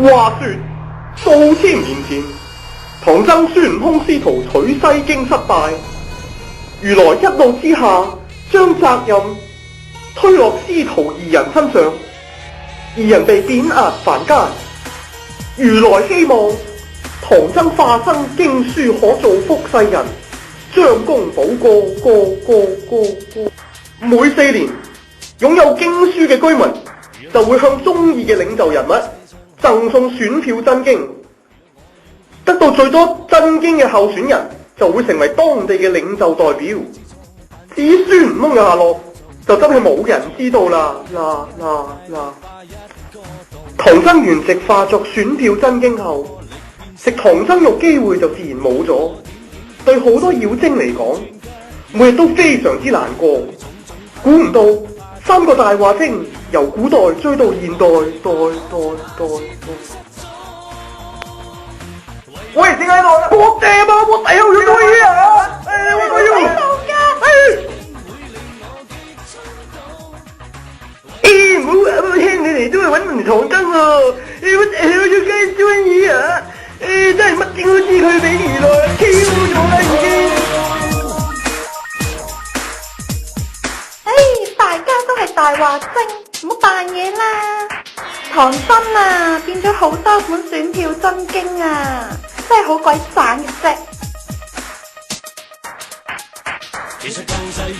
話說數千年前，唐僧孫悟空試圖取西經失敗，如來一怒之下將責任推落師徒二人身上，二人被貶壓凡間。如來希望唐僧化身經書可造福世人，將功補過。每4年，擁有經書嘅居民就會向中意嘅領袖人物贈送選票真經，得到最多真經嘅候選人就會成為當地嘅領袖代表。至於孫悟空嘅下落，就真係冇人知道啦。唐僧圓寂化作選票真經後，食唐僧肉機會就自然冇咗。對好多妖精嚟講，每日都非常之難過。估唔到3個大話精由古代追到現代，喂，點解喺度？我掟啊！我屌咗佢啊！我要唔好聽你哋都係揾人藏根喎！我屌咗雞專業啊！真係乜嘢都知佢俾娛樂超咗啦已經。大家都係大話精，唔好扮嘢啦！唐僧啊，變咗好多本選票真經啊，真係好鬼散嘅啫！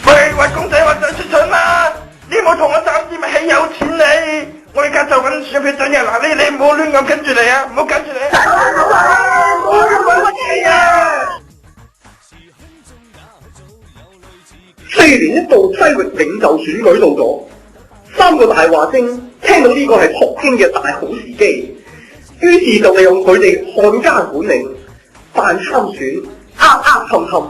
喂，公仔話想出場啦！你唔好同我爭啲咪係有錢你！我而家就揾選票真嘅，嗱你唔好亂咁跟住嚟啊！唔好跟住嚟！唔好咁揾乜嘢啊！4年一度西域領袖選舉到咗，3個大話精聽到呢個係學經嘅大好時機，於是就利用佢哋漢奸本領扮參選，氹，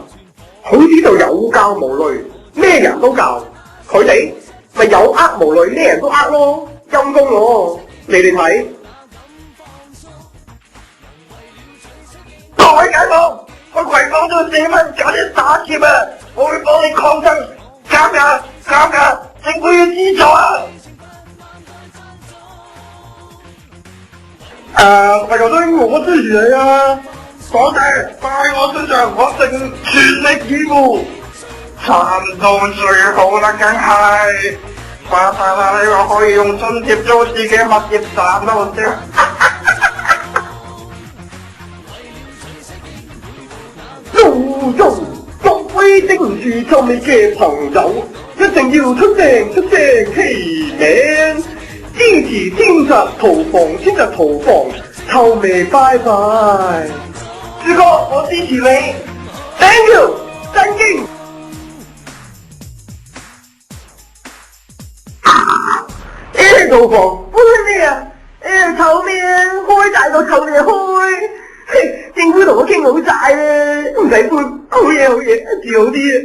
佢哋就有教無類，咩人都教，佢哋咪有無類，咩人都咯，陰公喎，你哋睇。各位解放，我葵芳咗4蚊搞啲打劫啊！我會幫你抗爭，減價，政府要資助啊！大頭兄，我支持你啊！多謝，擺喺我身上，我正全力以赴，賺到最好啦，梗係，發達啦！你話可以用津貼租自己物業賺到啫。威頂唔住臭味嘅朋友，一定要出聲起名，支持天澤屠房，臭味拜拜。朱哥，我支持你 ，Thank you， 真經。屠房開咩啊？臭味啊，開大個臭味開。政府同我傾好債啊，唔使搬，好嘢，住好啲啊！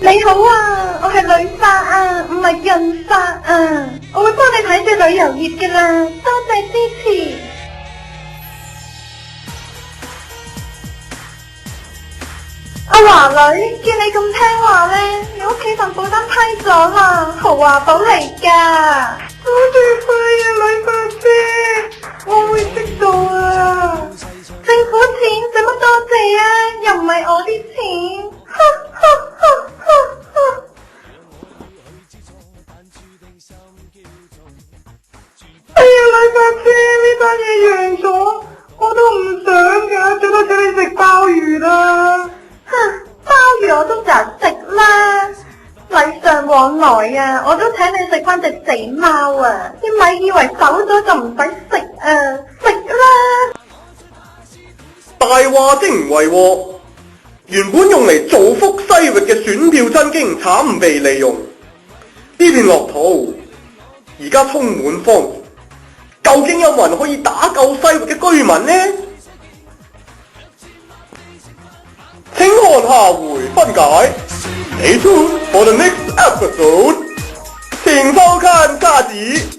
你好啊，我係旅發啊，唔係印發啊，我會幫你睇住旅遊業㗎啦，多謝支持。阿華女，見你咁聽話咧，你屋企份保單批咗啦，豪華保嚟噶。多謝輝啊，女發姐，我會識到啊。政府錢使乜多謝啊？又唔係我啲錢。哎呀，女發姐，呢單嘢贏咗，我都唔想噶，最多請你食鮑魚啦。鮑魚我都成日食啦，禮尚往來啊，我都請你食翻隻死貓啊！你咪以為走咗就唔使食啊，食啦！大話精唔為禍，原本用嚟造福西域嘅選票真經慘唔被利用，呢片樂土而家充滿荒蕪，究竟有冇人可以打救西域嘅居民呢？請看下回分解。Stay tuned for the next episode。請收看下集。